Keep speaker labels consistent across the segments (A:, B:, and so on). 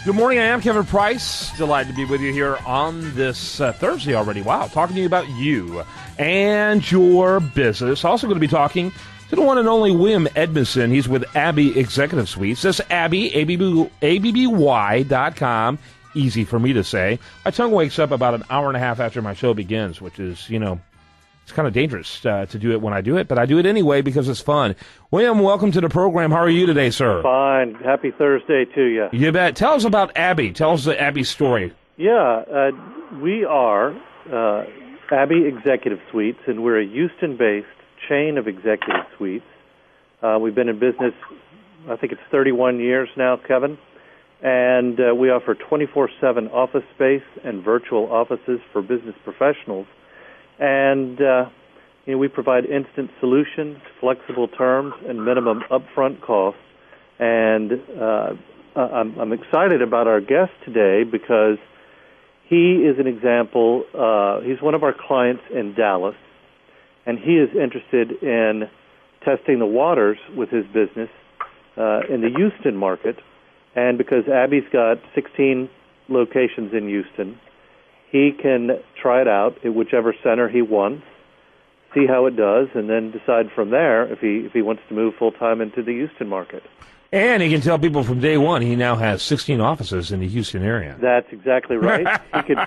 A: Good morning, I am Kevin Price. Delighted to be with you here on this Thursday already. Wow, talking to you about you and your business. Also going to be talking to the one and only William Edmundson. He's with Abbey Executive Suites. That's Abbey, ABBY.com. Easy for me to say. My tongue wakes up about an hour and a half after my show begins, which is, it's kind of dangerous to do it when I do it, but I do it anyway because it's fun. William, welcome to the program. How are you today, sir?
B: Fine. Happy Thursday to you.
A: You bet. Tell us about Abbey. Tell us the Abbey story.
B: Yeah, we are Abbey Executive Suites, and we're a Houston-based chain of executive suites. We've been in business, I think it's 31 years now, Kevin, and we offer 24/7 office space and virtual offices for business professionals. And we provide instant solutions, flexible terms, and minimum upfront costs. And I'm excited about our guest today because he is an example. He's one of our clients in Dallas, and he is interested in testing the waters with his business in the Houston market. And because Abbey's got 16 locations in Houston, he can try it out at whichever center he wants, see how it does, and then decide from there if he wants to move full-time into the Houston market.
A: And he can tell people from day one he now has 16 offices in the Houston area.
B: That's exactly right.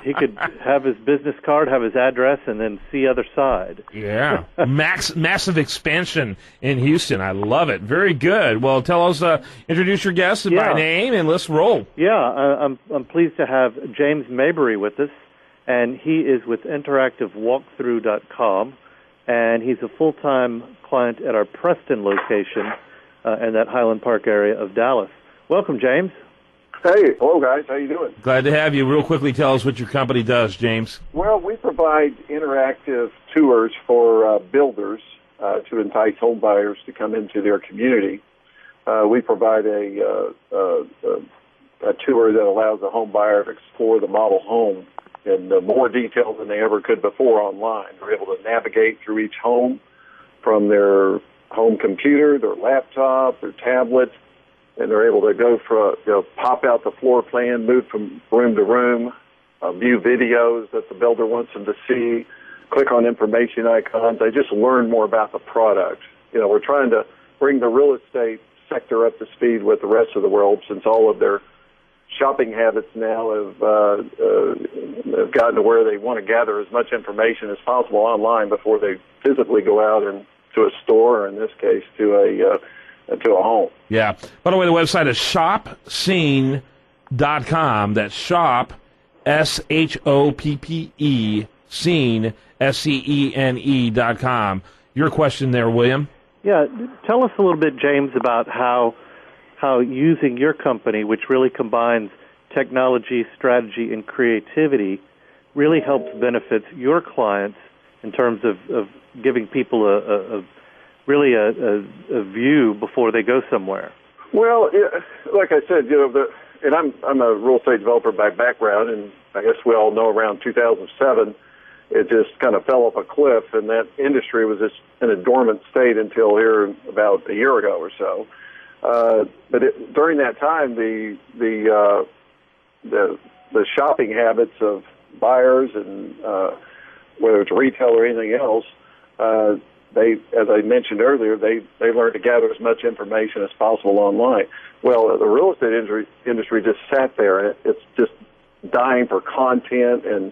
B: He could have his business card, have his address, and then see other side.
A: Yeah. Massive expansion in Houston. I love it. Very good. Well, tell us, introduce your guest by name, and let's roll.
B: Yeah, I'm pleased to have James Mabrey with us. And he is with interactivewalkthrough.com, and he's a full-time client at our Preston location in that Highland Park area of Dallas. Welcome, James.
C: Hey, hello, guys. How you doing?
A: Glad to have you. Real quickly, tell us what your company does, James.
C: Well, we provide interactive tours for builders to entice home buyers to come into their community. We provide a tour that allows the home buyer to explore the model home in more detail than they ever could before online. They're able to navigate through each home from their home computer, their laptop, their tablet, and they're able to go for pop out the floor plan, move from room to room, view videos that the builder wants them to see, click on information icons. They just learn more about the product. We're trying to bring the real estate sector up to speed with the rest of the world, since all of their shopping habits now have gotten to where they want to gather as much information as possible online before they physically go out and to a store, or in this case, to a home.
A: Yeah. By the way, the website is shopscene.com. That's shop, SHOPPE, scene, SCENE.com. Your question there, William?
B: Yeah. Tell us a little bit, James, about how using your company, which really combines technology, strategy, and creativity, really helps benefit your clients in terms of giving people a view before they go somewhere.
C: Well, like I said, and I'm a real estate developer by background, and I guess we all know around 2007, it just kind of fell off a cliff, and that industry was just in a dormant state until here about a year ago or so. But during that time, the shopping habits of buyers and whether it's retail or anything else, they, as I mentioned earlier, they learned to gather as much information as possible online. Well, the real estate industry just sat there, and it's just dying for content and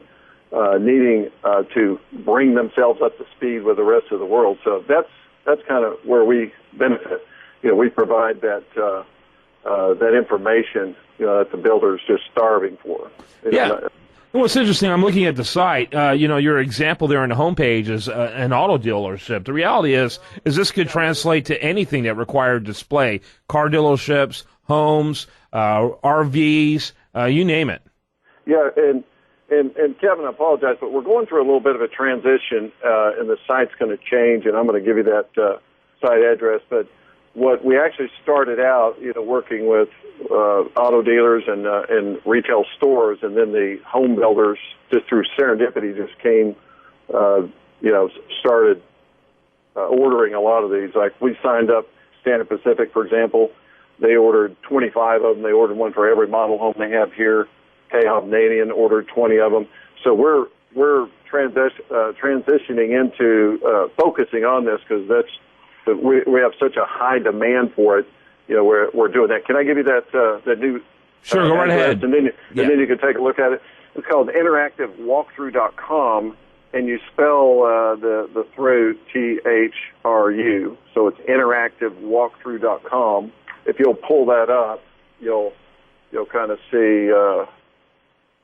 C: needing to bring themselves up to speed with the rest of the world. So that's kind of where we benefit. We provide that information that the builder's just starving for.
A: Yeah. Well, it's interesting. I'm looking at the site. Your example there on the homepage is an auto dealership. The reality is this could translate to anything that required display: car dealerships, homes, RVs, you name it.
C: Yeah, and Kevin, I apologize, but we're going through a little bit of a transition, and the site's going to change, and I'm going to give you that site address, but what we actually started out, working with auto dealers and retail stores, and then the home builders, just through serendipity, just came, started ordering a lot of these. Like we signed up Standard Pacific, for example. They ordered 25 of them. They ordered one for every model home they have here. K. Hovnanian ordered 20 of them. So we're transitioning into focusing on this because we have such a high demand for it. You know, we're doing that. Can I give you that new?
A: Sure, go right ahead.
C: And then you can take a look at it. It's called interactivewalkthrough.com, and you spell the through THRU. So it's interactivewalkthrough.com. If you'll pull that up, you'll kind of see.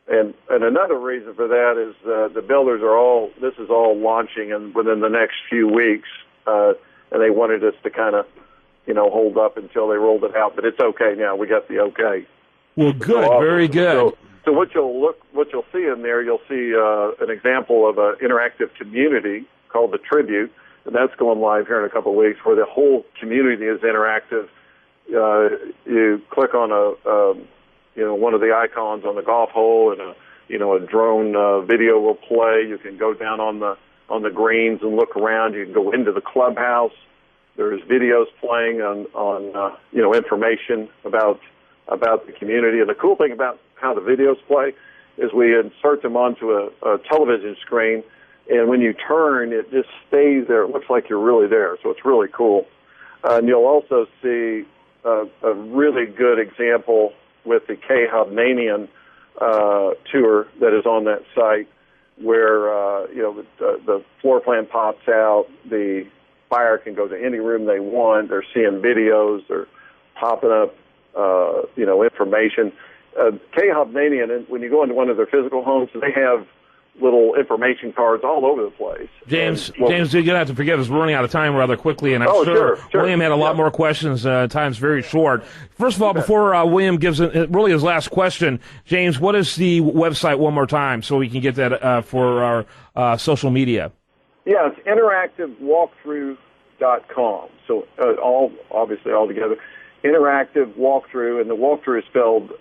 C: And another reason for that is the builders this is all launching within the next few weeks, and they wanted us to kind of, hold up until they rolled it out. But it's okay now. We got the okay.
A: Well, good, very good.
C: So what you'll see in there, you'll see an example of an interactive community called the Tribute, and that's going live here in a couple of weeks, where the whole community is interactive. You click on one of the icons on the golf hole, and a drone video will play. You can go down on the greens and look around. You can go into the clubhouse. There's videos playing on information about the community. And the cool thing about how the videos play is we insert them onto a television screen, and when you turn, it just stays there. It looks like you're really there, so it's really cool. And you'll also see a really good example with the K. Hovnanian tour that is on that site, where the floor plan pops out, the buyer can go to any room they want. They're seeing videos, they're popping up, information. K. Hovnanian, and when you go into one of their physical homes, they have little information cards all over the place.
A: James, you're going to have to forgive us. We're running out of time rather quickly, and I'm sure William had a lot more questions. Time's very short. First of all, before William gives really his last question, James, what is the website one more time so we can get that for our social media?
C: Yeah, it's interactivewalkthrough.com. So all together. Interactive walkthrough, and the walkthrough is spelled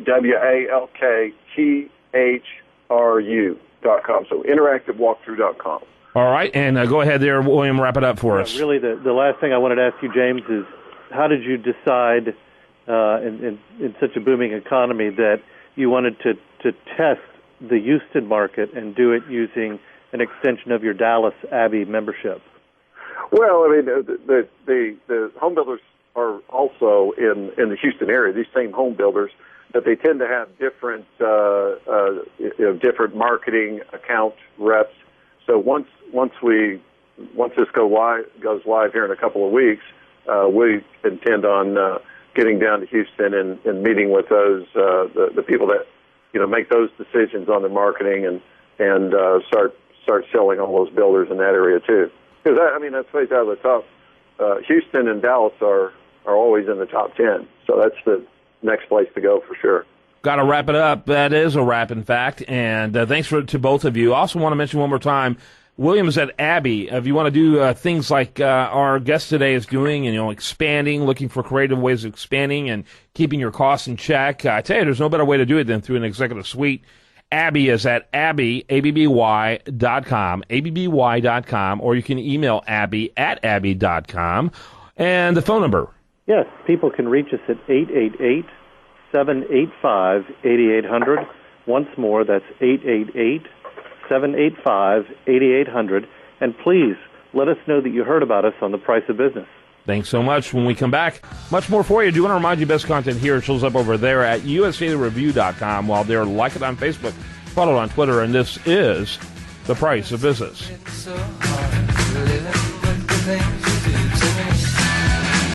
C: WALKTHRU.com. So interactivewalkthrough.com.
A: All right, and go ahead there, William, wrap it up for us.
B: Really, the last thing I wanted to ask you, James, is how did you decide in such a booming economy that you wanted to test the Houston market and do it using an extension of your Dallas Abbey membership?
C: Well, I mean, the home builders are also in the Houston area, these same home builders, but they tend to have different different marketing account reps. So once this goes live here in a couple of weeks, we intend on getting down to Houston and meeting with those the people that make those decisions on the marketing and start selling all those builders in that area too. Because let's face out of the top, Houston and Dallas are always in the top 10. So that's the next place to go for sure.
A: Got to wrap it up. That is a wrap, in fact. And thanks to both of you. Also want to mention one more time, William is at Abbey. If you want to do things like our guest today is doing, and expanding, looking for creative ways of expanding and keeping your costs in check, I tell you, there's no better way to do it than through an executive suite. Abbey is at abby.com, or you can email abby@abby.com. And the phone number.
B: Yes, people can reach us at 888-785-8800. Once more, that's 888-785-8800. And please, let us know that you heard about us on The Price of Business.
A: Thanks so much. When we come back, much more for you. I do want to remind you, best content here. It shows up over there at usadailyReview.com. While there, like it on Facebook, follow it on Twitter, and this is The Price of Business.
D: It's so hard to live with the things